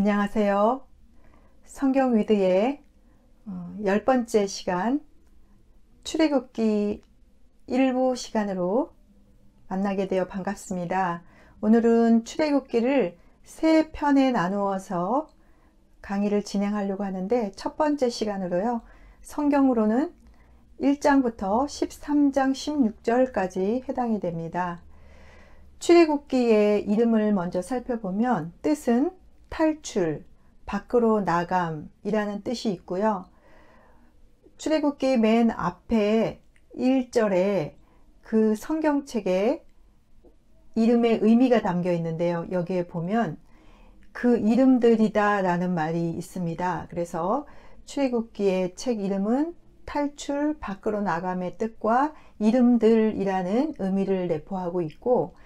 안녕하세요. 성경 위드의 10번째 시간 출애굽기 일부 시간으로 만나게 되어 반갑습니다. 오늘은 출애굽기를 세 편에 나누어서 강의를 진행하려고 하는데, 첫 번째 시간으로요, 성경으로는 1장부터 13장 16절까지 해당이 됩니다. 출애굽기의 이름을 먼저 살펴보면 뜻은 탈출, 밖으로 나감이라는 뜻이 있고요. 출애굽기 맨 앞에 1절에 그 성경책에 이름의 의미가 담겨 있는데요. 여기에 보면 그 이름들이다 라는 말이 있습니다. 그래서 출애굽기의 책 이름은 탈출, 밖으로 나감의 뜻과 이름들이라는 의미를 내포하고 있고,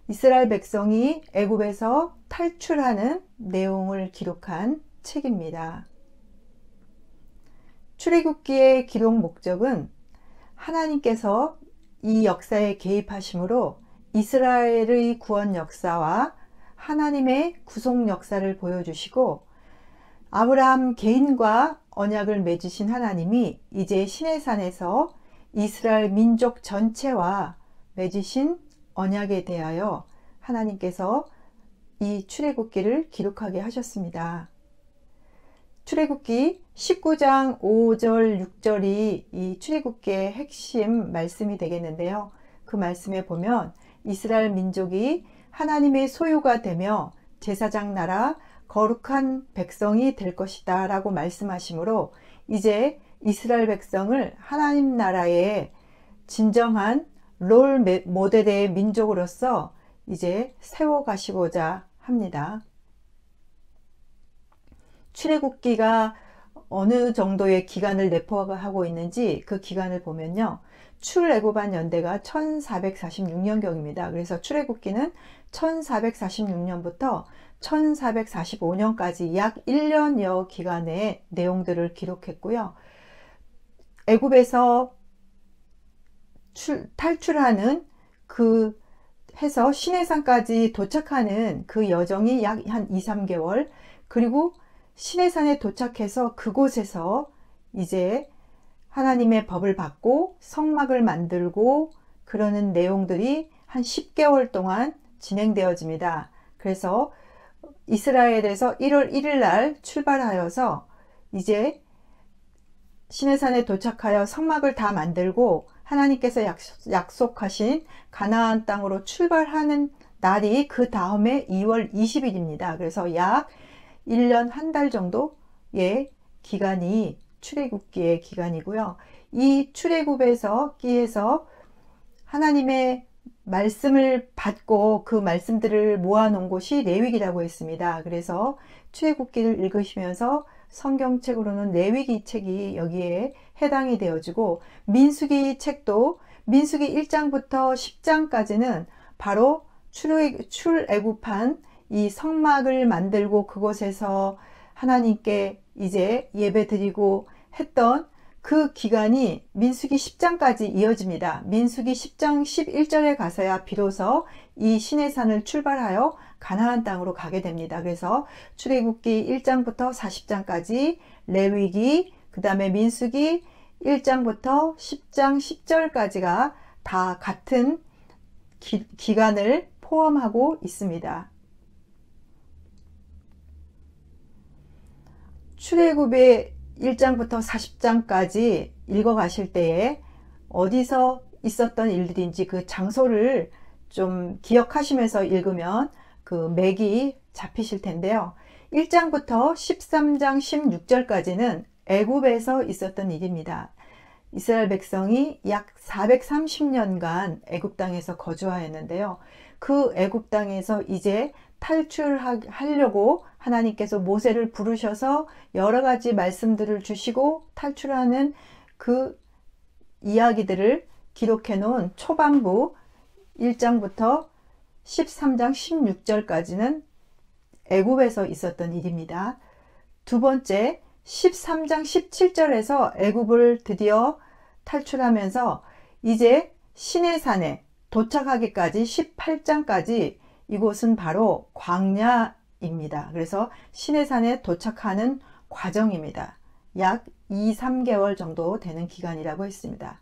이스라엘 백성이 애굽에서 탈출하는 내용을 기록한 책입니다. 출애굽기의 기록 목적은 하나님께서 이 역사에 개입하심으로 이스라엘의 구원 역사와 하나님의 구속 역사를 보여주시고, 아브라함 개인과 언약을 맺으신 하나님이 이제 시내산에서 이스라엘 민족 전체와 맺으신 언약에 대하여 하나님께서 이 출애굽기를 기록하게 하셨습니다. 출애굽기 19장 5절 6절이 이 출애굽기의 핵심 말씀이 되겠는데요. 그 말씀에 보면 이스라엘 민족이 하나님의 소유가 되며 제사장 나라 거룩한 백성이 될 것이다 라고 말씀하시므로, 이제 이스라엘 백성을 하나님 나라의 진정한 롤 모델의 민족으로서 이제 세워가시고자 합니다. 출애굽기가 어느 정도의 기간을 내포하고 있는지 그 기간을 보면요, 출애굽한 연대가 1446년경입니다. 그래서 출애굽기는 1446년부터 1445년까지 약 1년여 기간의 내용들을 기록했고요. 애굽에서 탈출하는 해서 시내산까지 도착하는 그 여정이 약 한 2~3개월, 그리고 시내산에 도착해서 그곳에서 이제 하나님의 법을 받고 성막을 만들고 그러는 내용들이 한 10개월 동안 진행되어집니다. 그래서 이스라엘에서 1월 1일 날 출발하여서 이제 시내산에 도착하여 성막을 다 만들고 하나님께서 약속하신 가나안 땅으로 출발하는 날이 그 다음에 2월 20일입니다. 그래서 약 1년 한 달 정도의 기간이 출애굽기의 기간이고요. 이 출애굽에서 끼에서 하나님의 말씀을 받고 그 말씀들을 모아놓은 곳이 레위기라고 했습니다. 그래서 출애굽기를 읽으시면서 성경책으로는 레위기 책이 여기에 해당이 되어지고, 민수기 책도 민수기 1장부터 10장까지는 바로 출애굽한 이 성막을 만들고 그곳에서 하나님께 이제 예배 드리고 했던 그 기간이 민수기 10장까지 이어집니다. 민수기 10장 11절에 가서야 비로소 이 시내산을 출발하여 가나안 땅으로 가게 됩니다. 그래서 출애굽기 1장부터 40장까지 레위기, 그 다음에 민수기 1장부터 10장 10절까지가 다 같은 기간을 포함하고 있습니다. 출애굽의 1장부터 40장까지 읽어가실 때에 어디서 있었던 일들인지 그 장소를 좀 기억하시면서 읽으면 그 맥이 잡히실 텐데요. 1장부터 13장 16절까지는 애굽에서 있었던 일입니다. 이스라엘 백성이 약 430년간 애굽 땅에서 거주하였는데요. 그 애굽 땅에서 이제 탈출하려고 하나님께서 모세를 부르셔서 여러 가지 말씀들을 주시고 탈출하는 그 이야기들을 기록해 놓은 초반부 1장부터 13장 16절까지는 애굽에서 있었던 일입니다. 두 번째 13장 17절에서 애굽을 드디어 탈출하면서 이제 시내산에 도착하기까지 18장까지 이곳은 바로 광야 기간입니다. 그래서 시내산에 도착하는 과정입니다. 약 2, 3개월 정도 되는 기간이라고 했습니다.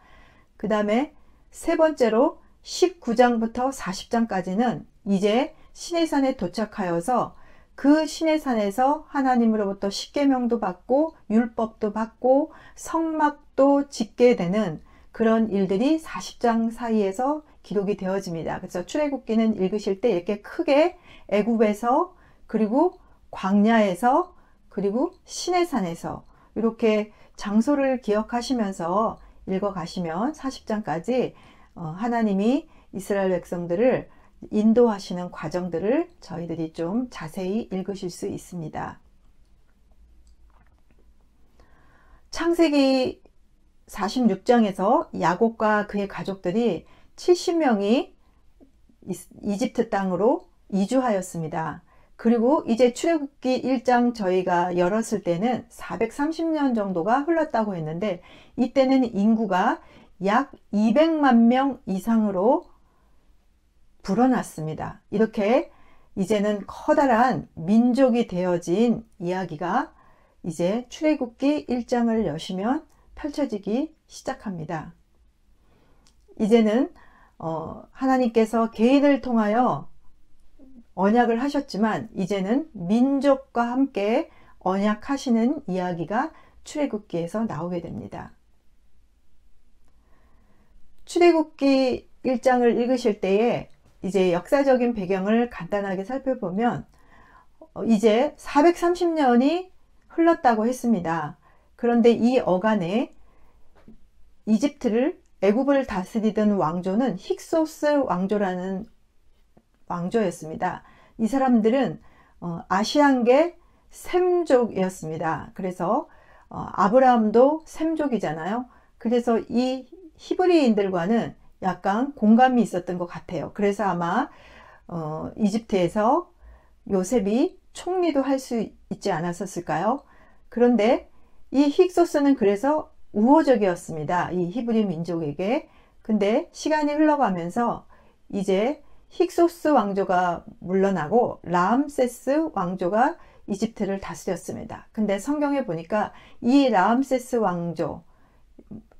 그 다음에 세 번째로 19장부터 40장까지는 이제 시내산에 도착하여서 그 시내산에서 하나님으로부터 십계명도 받고 율법도 받고 성막도 짓게 되는 그런 일들이 40장 사이에서 기록이 되어집니다. 그래서 출애굽기는 읽으실 때 이렇게 크게 애굽에서 그리고 광야에서 그리고 시내산에서 이렇게 장소를 기억하시면서 읽어가시면 40장까지 하나님이 이스라엘 백성들을 인도하시는 과정들을 저희들이 좀 자세히 읽으실 수 있습니다. 창세기 46장에서 야곱과 그의 가족들이 70명이 이집트 땅으로 이주하였습니다. 그리고 이제 출애굽기 1장 저희가 열었을 때는 430년 정도가 흘렀다고 했는데 이때는 인구가 약 200만 명 이상으로 불어났습니다. 이렇게 이제는 커다란 민족이 되어진 이야기가 이제 출애굽기 1장을 여시면 펼쳐지기 시작합니다. 이제는 하나님께서 개인을 통하여 언약을 하셨지만 이제는 민족과 함께 언약하시는 이야기가 출애굽기에서 나오게 됩니다. 출애굽기 1장을 읽으실 때에 이제 역사적인 배경을 간단하게 살펴보면 이제 430년이 흘렀다고 했습니다. 그런데 이 어간에 이집트를 애굽을 다스리던 왕조는 힉소스 왕조라는 왕조였습니다. 이 사람들은 아시안계 셈족이었습니다. 그래서 아브라함도 셈족이잖아요. 그래서 이 히브리인들과는 약간 공감이 있었던 것 같아요. 그래서 아마 이집트에서 요셉이 총리도 할 수 있지 않았었을까요? 그런데 이 힉소스는 그래서 우호적이었습니다. 이 히브리 민족에게. 근데 시간이 흘러가면서 이제 힉소스 왕조가 물러나고 라암세스 왕조가 이집트를 다스렸습니다. 근데 성경에 보니까 이 라암세스 왕조,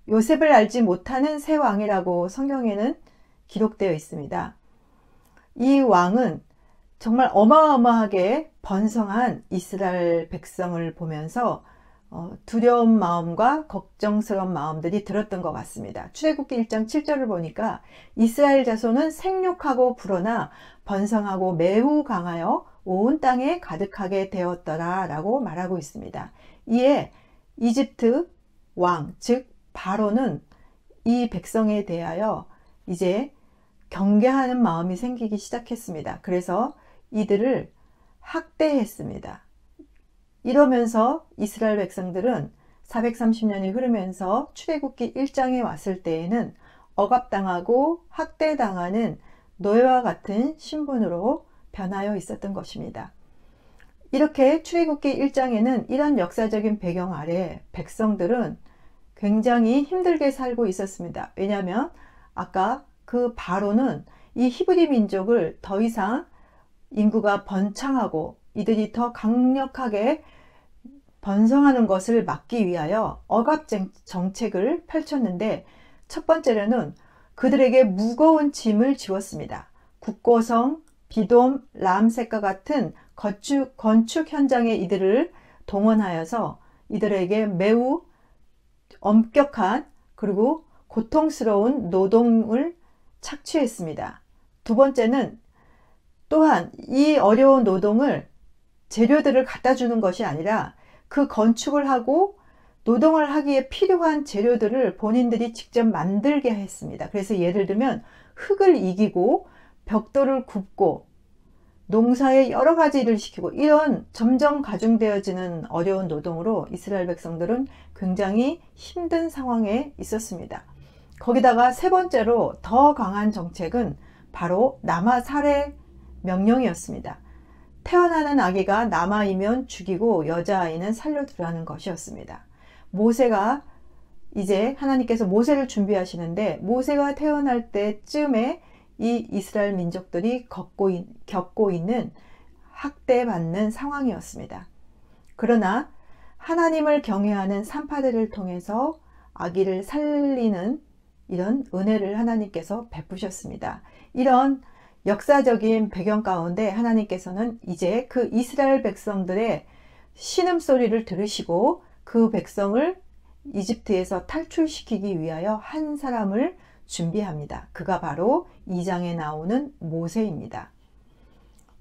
요셉을 알지 못하는 새 왕이라고 성경에는 기록되어 있습니다. 이 왕은 정말 어마어마하게 번성한 이스라엘 백성을 보면서 두려운 마음과 걱정스러운 마음들이 들었던 것 같습니다. 출애굽기 1장 7절을 보니까 이스라엘 자손은 생육하고 불어나 번성하고 매우 강하여 온 땅에 가득하게 되었더라 라고 말하고 있습니다. 이에 이집트 왕, 즉 바로는 이 백성에 대하여 이제 경계하는 마음이 생기기 시작했습니다. 그래서 이들을 학대했습니다. 이러면서 이스라엘 백성들은 430년이 흐르면서 출애굽기 1장에 왔을 때에는 억압당하고 학대당하는 노예와 같은 신분으로 변하여 있었던 것입니다. 이렇게 출애굽기 1장에는 이런 역사적인 배경 아래 백성들은 굉장히 힘들게 살고 있었습니다. 왜냐하면 아까 그 바로는 이 히브리 민족을 더 이상 인구가 번창하고 이들이 더 강력하게 번성하는 것을 막기 위하여 억압 정책을 펼쳤는데 첫 번째로는 그들에게 무거운 짐을 지웠습니다. 국고성, 비돔, 람셋과 같은 건축 현장에 이들을 동원하여서 이들에게 매우 엄격한 그리고 고통스러운 노동을 착취했습니다. 두 번째는 또한 이 어려운 노동을 재료들을 갖다 주는 것이 아니라 그 건축을 하고 노동을 하기에 필요한 재료들을 본인들이 직접 만들게 했습니다. 그래서 예를 들면 흙을 이기고 벽돌을 굽고 농사에 여러 가지 일을 시키고 이런 점점 가중되어지는 어려운 노동으로 이스라엘 백성들은 굉장히 힘든 상황에 있었습니다. 거기다가 세 번째로 더 강한 정책은 바로 남아 살해 명령이었습니다. 태어나는 아기가 남아이면 죽이고 여자아이는 살려두라는 것이었습니다. 모세가 이제 하나님께서 모세를 준비하시는데 모세가 태어날 때쯤에 이 이스라엘 민족들이 겪고 있는 학대받는 상황이었습니다. 그러나 하나님을 경외하는 산파들을 통해서 아기를 살리는 이런 은혜를 하나님께서 베푸셨습니다. 이런 역사적인 배경 가운데 하나님께서는 이제 그 이스라엘 백성들의 신음소리를 들으시고 그 백성을 이집트에서 탈출시키기 위하여 한 사람을 준비합니다. 그가 바로 2장에 나오는 모세입니다.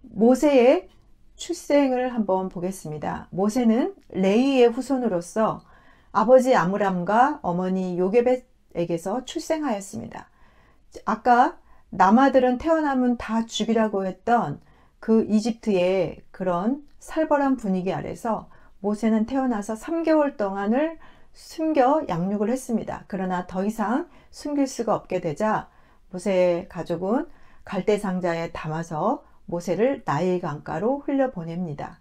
모세의 출생을 한번 보겠습니다. 모세는 레위의 후손으로서 아버지 아므람과 어머니 요게벳에게서 출생하였습니다. 아까 남아들은 태어나면 다 죽이라고 했던 그 이집트의 그런 살벌한 분위기 아래서 모세는 태어나서 3개월 동안을 숨겨 양육을 했습니다. 그러나 더 이상 숨길 수가 없게 되자 모세의 가족은 갈대 상자에 담아서 모세를 나일 강가로 흘려보냅니다.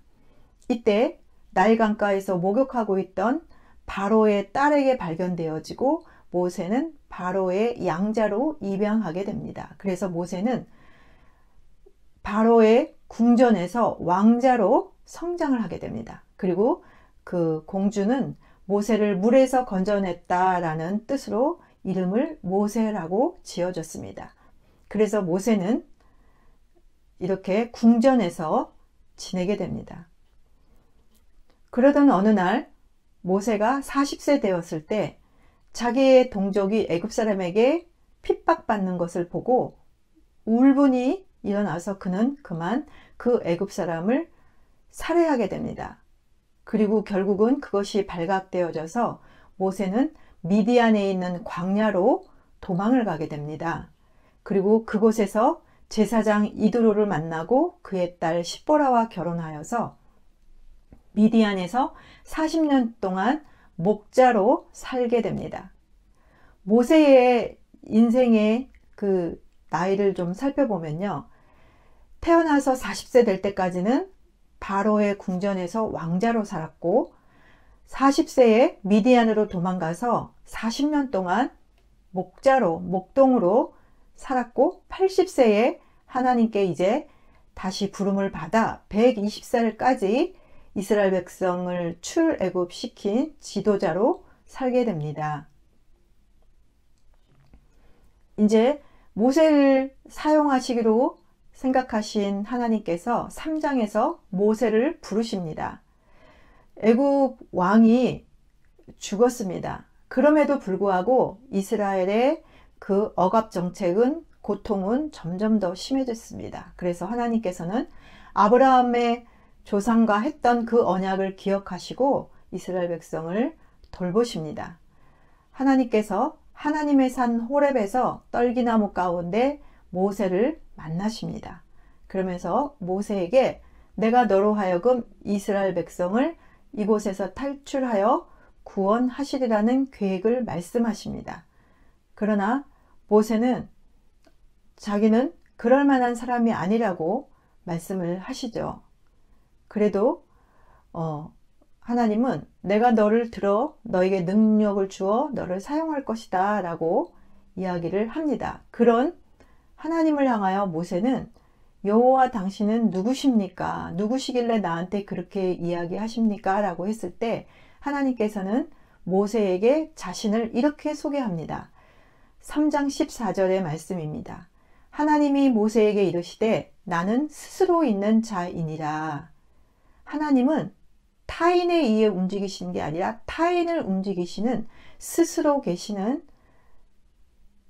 이때 나일 강가에서 목욕하고 있던 바로의 딸에게 발견되어지고 모세는 바로의 양자로 입양하게 됩니다. 그래서 모세는 바로의 궁전에서 왕자로 성장을 하게 됩니다. 그리고 그 공주는 모세를 물에서 건져냈다라는 뜻으로 이름을 모세라고 지어줬습니다. 그래서 모세는 이렇게 궁전에서 지내게 됩니다. 그러던 어느 날 모세가 40세 되었을 때 자기의 동족이 애굽 사람에게 핍박받는 것을 보고 울분이 일어나서 그는 그만 그 애굽 사람을 살해하게 됩니다. 그리고 결국은 그것이 발각되어져서 모세는 미디안에 있는 광야로 도망을 가게 됩니다. 그리고 그곳에서 제사장 이드로를 만나고 그의 딸 십보라와 결혼하여서 미디안에서 40년 동안 목자로 살게 됩니다. 모세의 인생의 그 나이를 좀 살펴보면요. 태어나서 40세 될 때까지는 바로의 궁전에서 왕자로 살았고 40세에 미디안으로 도망가서 40년 동안 목동으로 살았고 80세에 하나님께 이제 다시 부름을 받아 120살까지 이스라엘 백성을 출애굽시킨 지도자로 살게 됩니다. 이제 모세를 사용하시기로 생각하신 하나님께서 3장에서 모세를 부르십니다. 애굽 왕이 죽었습니다. 그럼에도 불구하고 이스라엘의 그 억압 정책은 고통은 점점 더 심해졌습니다. 그래서 하나님께서는 아브라함의 조상과 했던 그 언약을 기억하시고 이스라엘 백성을 돌보십니다. 하나님께서 하나님의 산 호렙에서 떨기나무 가운데 모세를 만나십니다. 그러면서 모세에게 내가 너로 하여금 이스라엘 백성을 이곳에서 탈출하여 구원하시리라는 계획을 말씀하십니다. 그러나 모세는 자기는 그럴 만한 사람이 아니라고 말씀을 하시죠. 그래도 하나님은 내가 너를 들어 너에게 능력을 주어 너를 사용할 것이다 라고 이야기를 합니다. 그런 하나님을 향하여 모세는 여호와 당신은 누구십니까? 누구시길래 나한테 그렇게 이야기하십니까? 라고 했을 때 하나님께서는 모세에게 자신을 이렇게 소개합니다. 3장 14절의 말씀입니다. 하나님이 모세에게 이르시되 나는 스스로 있는 자이니라. 하나님은 타인에 의해 움직이시는 게 아니라 타인을 움직이시는 스스로 계시는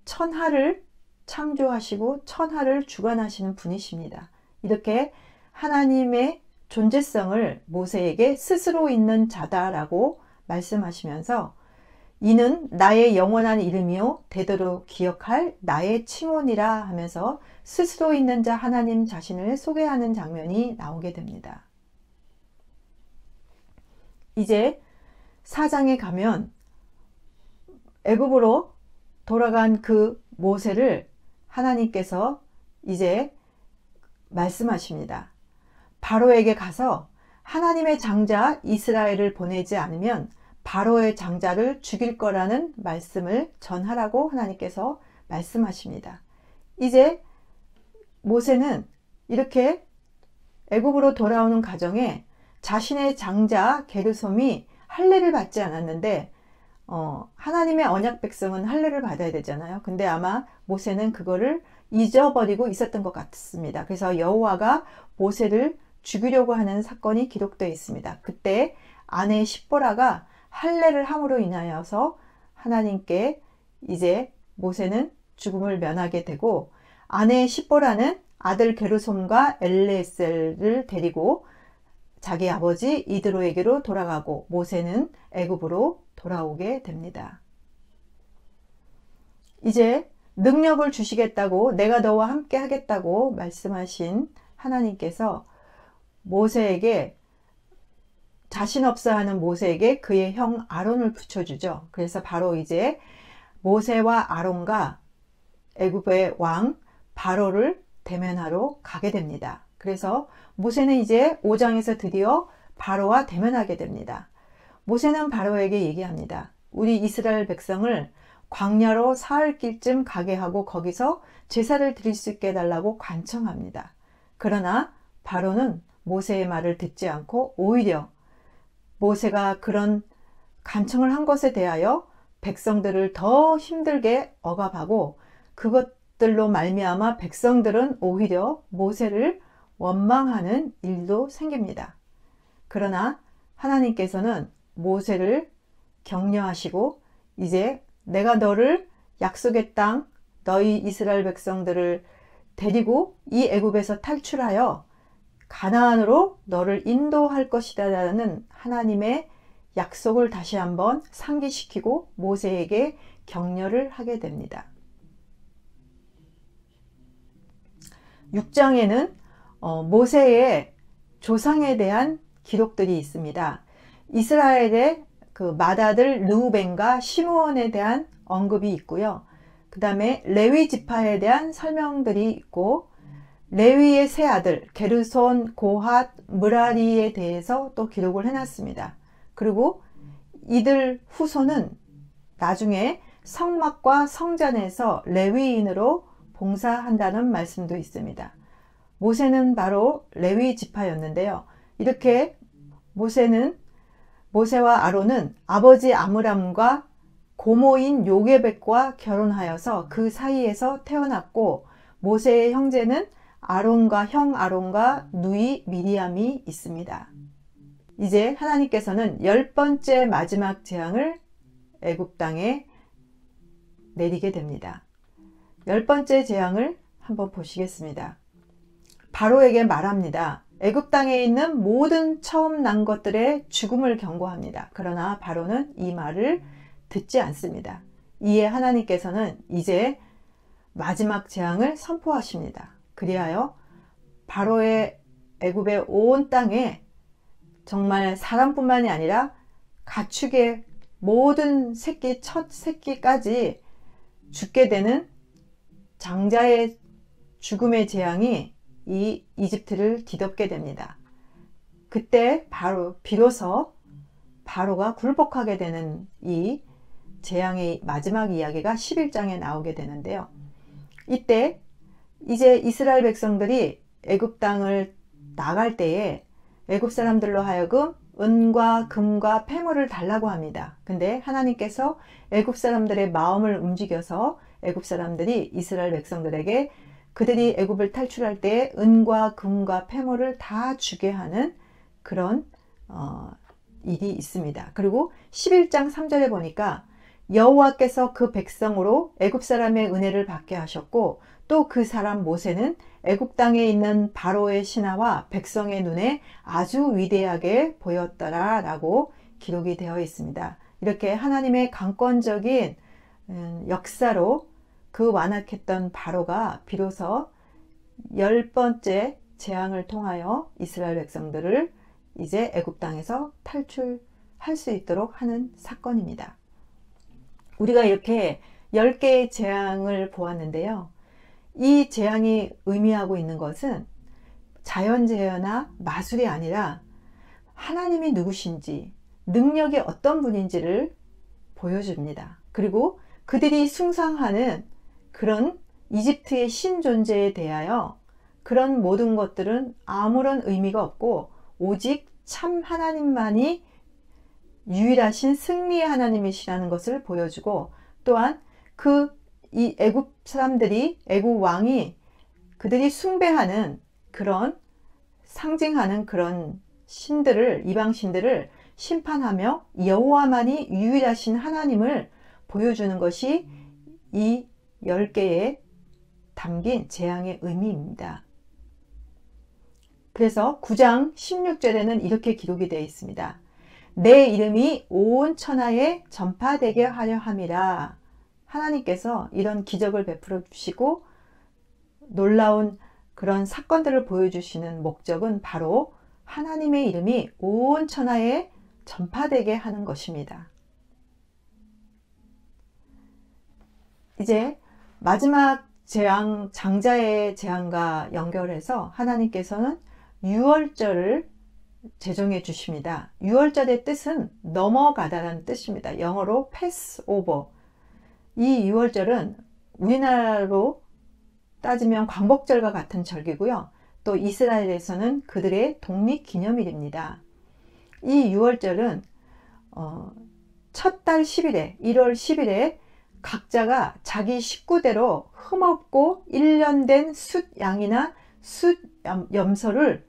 천하를 창조하시고 천하를 주관하시는 분이십니다. 이렇게 하나님의 존재성을 모세에게 스스로 있는 자다라고 말씀하시면서 이는 나의 영원한 이름이요 대대로 기억할 나의 칭호니라 하면서 스스로 있는 자 하나님 자신을 소개하는 장면이 나오게 됩니다. 이제 4장에 가면 애굽으로 돌아간 그 모세를 하나님께서 이제 말씀하십니다. 바로에게 가서 하나님의 장자 이스라엘을 보내지 않으면 바로의 장자를 죽일 거라는 말씀을 전하라고 하나님께서 말씀하십니다. 이제 모세는 이렇게 애굽으로 돌아오는 과정에 자신의 장자 게르솜이 할례를 받지 않았는데 하나님의 언약 백성은 할례를 받아야 되잖아요. 근데 아마 모세는 그거를 잊어버리고 있었던 것 같습니다. 그래서 여호와가 모세를 죽이려고 하는 사건이 기록되어 있습니다. 그때 아내 십보라가 할례를 함으로 인하여서 하나님께 이제 모세는 죽음을 면하게 되고, 아내 십보라는 아들 게르솜과 엘레셀을 데리고 자기 아버지 이드로에게로 돌아가고, 모세는 애굽으로 돌아오게 됩니다. 이제 능력을 주시겠다고, 내가 너와 함께 하겠다고 말씀하신 하나님께서 모세에게, 자신 없어 하는 모세에게 그의 형 아론을 붙여주죠. 그래서 바로 이제 모세와 아론과 애굽의 왕 바로를 대면하러 가게 됩니다. 그래서 모세는 이제 5장에서 드디어 바로와 대면하게 됩니다. 모세는 바로에게 얘기합니다. 우리 이스라엘 백성을 광야로 사흘 길쯤 가게 하고 거기서 제사를 드릴 수 있게 해달라고 간청합니다. 그러나 바로는 모세의 말을 듣지 않고 오히려 모세가 그런 간청을 한 것에 대하여 백성들을 더 힘들게 억압하고, 그것들로 말미암아 백성들은 오히려 모세를 원망하는 일도 생깁니다. 그러나 하나님께서는 모세를 격려하시고, 이제 내가 너를 약속의 땅, 너희 이스라엘 백성들을 데리고 이 애굽에서 탈출하여 가나안으로 너를 인도할 것이다 라는 하나님의 약속을 다시 한번 상기시키고 모세에게 격려를 하게 됩니다. 6장에는 모세의 조상에 대한 기록들이 있습니다. 이스라엘의 그 맏아들 르우벤과 시므온에 대한 언급이 있고요. 그 다음에 레위 지파에 대한 설명들이 있고, 레위의 세 아들 게르손, 고핫, 므라리에 대해서 또 기록을 해놨습니다. 그리고 이들 후손은 나중에 성막과 성전에서 레위인으로 봉사한다는 말씀도 있습니다. 모세는 바로 레위 지파였는데요. 이렇게 모세와 아론은 아버지 아므람과 고모인 요게벳과 결혼하여서 그 사이에서 태어났고, 모세의 형제는 형 아론과 누이 미리암이 있습니다. 이제 하나님께서는 10번째 마지막 재앙을 애굽 땅에 내리게 됩니다. 10번째 재앙을 한번 보시겠습니다. 바로에게 말합니다. 애굽 땅에 있는 모든 처음 난 것들의 죽음을 경고합니다. 그러나 바로는 이 말을 듣지 않습니다. 이에 하나님께서는 이제 마지막 재앙을 선포하십니다. 그리하여 바로의 애굽의 온 땅에 정말 사람뿐만이 아니라 가축의 모든 새끼, 첫 새끼까지 죽게 되는 장자의 죽음의 재앙이 이 이집트를 뒤덮게 됩니다. 그때 비로소 바로가 굴복하게 되는 이 재앙의 마지막 이야기가 11장에 나오게 되는데요. 이때 이제 이스라엘 백성들이 애굽 땅을 나갈 때에 애굽 사람들로 하여금 은과 금과 폐물을 달라고 합니다. 근데 하나님께서 애굽 사람들의 마음을 움직여서 애굽 사람들이 이스라엘 백성들에게 그들이 애굽을 탈출할 때 은과 금과 폐물을 다 주게 하는 그런 일이 있습니다. 그리고 11장 3절에 보니까 여호와께서 그 백성으로 애굽 사람의 은혜를 받게 하셨고, 또 그 사람 모세는 애굽 땅에 있는 바로의 신하와 백성의 눈에 아주 위대하게 보였더라 라고 기록이 되어 있습니다. 이렇게 하나님의 강권적인 역사로 그 완악했던 바로가 비로소 10번째 재앙을 통하여 이스라엘 백성들을 이제 애굽 땅에서 탈출할 수 있도록 하는 사건입니다. 우리가 이렇게 10개의 재앙을 보았는데요. 이 재앙이 의미하고 있는 것은 자연재해나 마술이 아니라 하나님이 누구신지, 능력이 어떤 분인지를 보여줍니다. 그리고 그들이 숭상하는 그런 이집트의 신 존재에 대하여 그런 모든 것들은 아무런 의미가 없고 오직 참 하나님만이 유일하신 승리의 하나님이시라는 것을 보여주고, 또한 이 애굽 사람들이, 애굽 왕이 그들이 숭배하는 그런, 상징하는 그런 신들을, 이방 신들을 심판하며 여호와만이 유일하신 하나님을 보여주는 것이 이 10개에 담긴 재앙의 의미입니다. 그래서 9장 16절에는 이렇게 기록이 되어 있습니다. 내 이름이 온 천하에 전파되게 하려 함이라. 하나님께서 이런 기적을 베풀어 주시고 놀라운 그런 사건들을 보여주시는 목적은 바로 하나님의 이름이 온 천하에 전파되게 하는 것입니다. 이제 마지막 재앙, 장자의 재앙과 연결해서 하나님께서는 유월절을 제정해 주십니다. 유월절의 뜻은 넘어가다라는 뜻입니다. 영어로 패스오버. 이 유월절은 우리나라로 따지면 광복절과 같은 절기고요. 또 이스라엘에서는 그들의 독립기념일입니다. 이 유월절은 첫 달 10일에 1월 10일에 각자가 자기 식구대로 흠없고 1년 된 숫 양이나 숫 염소를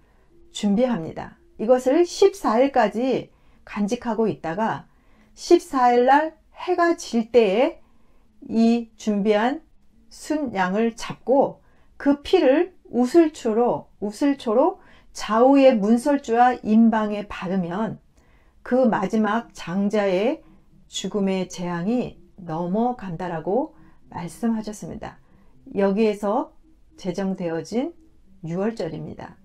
준비합니다. 이것을 14일까지 간직하고 있다가 14일 날 해가 질 때에 이 준비한 순양을 잡고 그 피를 우슬초로 좌우의 문설주와 임방에 바르면 그 마지막 장자의 죽음의 재앙이 넘어간다라고 말씀하셨습니다. 여기에서 제정되어진 유월절입니다.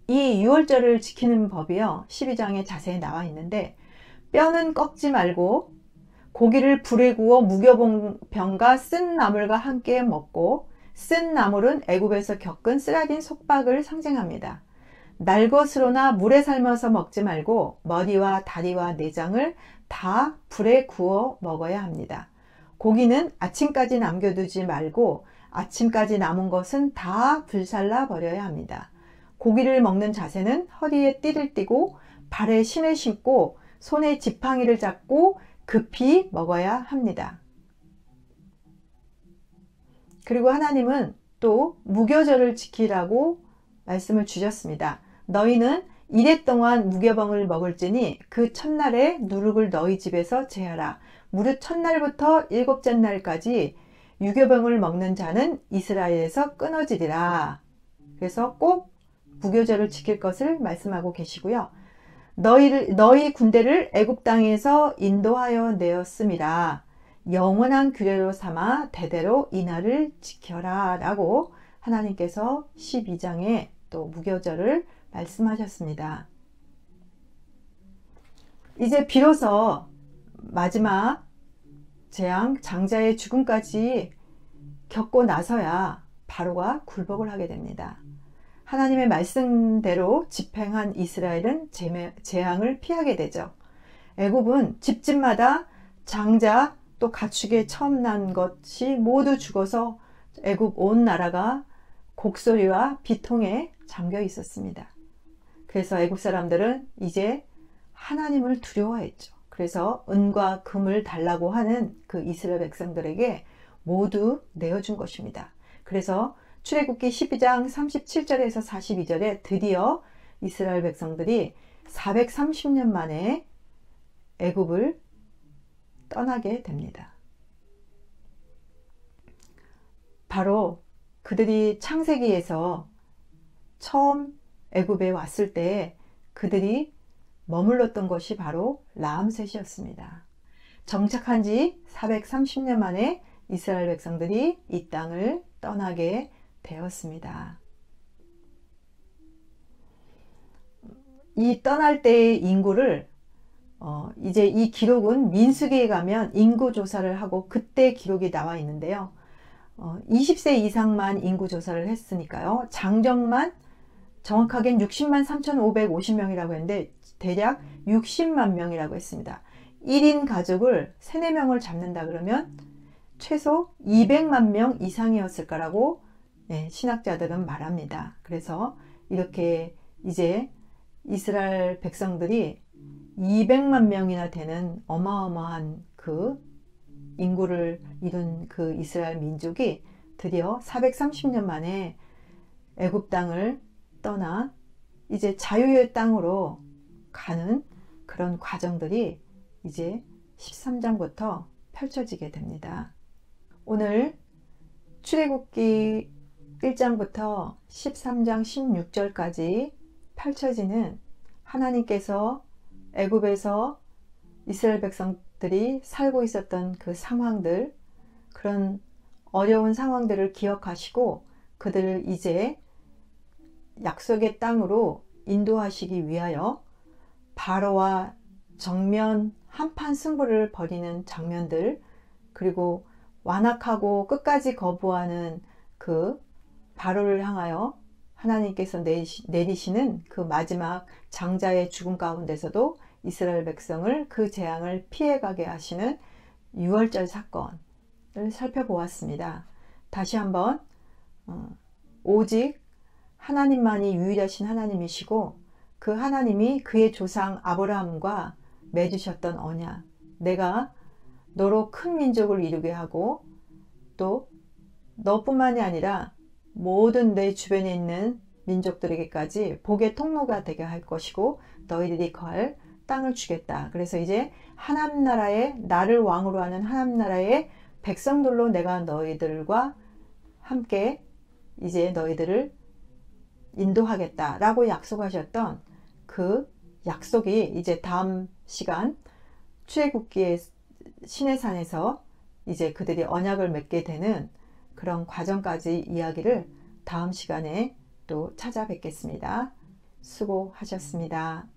이 유월절을 지키는 법이요, 12장에 자세히 나와 있는데, 뼈는 꺾지 말고 고기를 불에 구워 무교병과 쓴 나물과 함께 먹고, 쓴 나물은 애굽에서 겪은 쓰라린 속박을 상징합니다. 날 것으로나 물에 삶아서 먹지 말고 머리와 다리와 내장을 다 불에 구워 먹어야 합니다. 고기는 아침까지 남겨두지 말고 아침까지 남은 것은 다 불살라 버려야 합니다. 고기를 먹는 자세는 허리에 띠를 띠고 발에 신을 신고 손에 지팡이를 잡고 급히 먹어야 합니다. 그리고 하나님은 또 무교절을 지키라고 말씀을 주셨습니다. 너희는 이래 동안 무교병을 먹을지니 그 첫날에 누룩을 너희 집에서 제하라. 무릇 첫날부터 일곱째 날까지 유교병을 먹는 자는 이스라엘에서 끊어지리라. 그래서 꼭 무교절을 지킬 것을 말씀하고 계시고요. 너희 군대를 애굽 땅에서 인도하여 내었음이라. 영원한 규례로 삼아 대대로 이 날을 지켜라 라고 하나님께서 12장에 또 무교절을 말씀하셨습니다. 이제 비로소 마지막 재앙 장자의 죽음까지 겪고 나서야 바로가 굴복을 하게 됩니다. 하나님의 말씀대로 집행한 이스라엘은 재앙을 피하게 되죠. 애굽은 집집마다 장자 또 가축에 처음 난 것이 모두 죽어서 애굽 온 나라가 곡소리와 비통에 잠겨 있었습니다. 그래서 애굽 사람들은 이제 하나님을 두려워했죠. 그래서 은과 금을 달라고 하는 그 이스라엘 백성들에게 모두 내어준 것입니다. 그래서 출애굽기 12장 37절에서 42절에 드디어 이스라엘 백성들이 430년 만에 애굽을 떠나게 됩니다. 바로 그들이 창세기에서 처음 애굽에 왔을 때 그들이 머물렀던 것이 바로 라암셋이었습니다. 정착한 지 430년 만에 이스라엘 백성들이 이 땅을 떠나게 되었습니다. 이 떠날 때의 인구를 이제 이 기록은 민수기에 가면 인구 조사를 하고 그때 기록이 나와 있는데요. 20세 이상만 인구 조사를 했으니까요. 장정만 정확하게는 60만 3,550명이라고 했는데 대략 60만 명이라고 했습니다. 1인 가족을 3, 4명을 잡는다 그러면 최소 200만 명 이상이었을 거라고 신학자들은 말합니다. 그래서 이렇게 이제 이스라엘 백성들이 200만 명이나 되는 어마어마한 그 인구를 이룬 그 이스라엘 민족이 드디어 430년 만에 애굽 땅을 떠나 이제 자유의 땅으로 가는 그런 과정들이 이제 13장부터 펼쳐지게 됩니다. 오늘 출애굽기 1장부터 13장 16절까지 펼쳐지는 하나님께서 애굽에서 이스라엘 백성들이 살고 있었던 그 상황들, 그런 어려운 상황들을 기억하시고 그들을 이제 약속의 땅으로 인도하시기 위하여 바로와 정면 한판 승부를 벌이는 장면들, 그리고 완악하고 끝까지 거부하는 그 바로를 향하여 하나님께서 내리시는 그 마지막 장자의 죽음 가운데서도 이스라엘 백성을 그 재앙을 피해가게 하시는 유월절 사건을 살펴보았습니다. 다시 한번 오직 하나님만이 유일하신 하나님이시고 그 하나님이 그의 조상 아브라함과 맺으셨던 언약, 내가 너로 큰 민족을 이루게 하고 또 너뿐만이 아니라 모든 내 주변에 있는 민족들에게까지 복의 통로가 되게 할 것이고 너희들이 거할 땅을 주겠다. 그래서 이제 하나님 나라에, 나를 왕으로 하는 하나님 나라의 백성들로 내가 너희들과 함께 이제 너희들을 인도하겠다 라고 약속하셨던 그 약속이 이제 다음 시간 출애굽기의 시내산에서 이제 그들이 언약을 맺게 되는 그런 과정까지 이야기를 다음 시간에 또 찾아뵙겠습니다. 수고하셨습니다.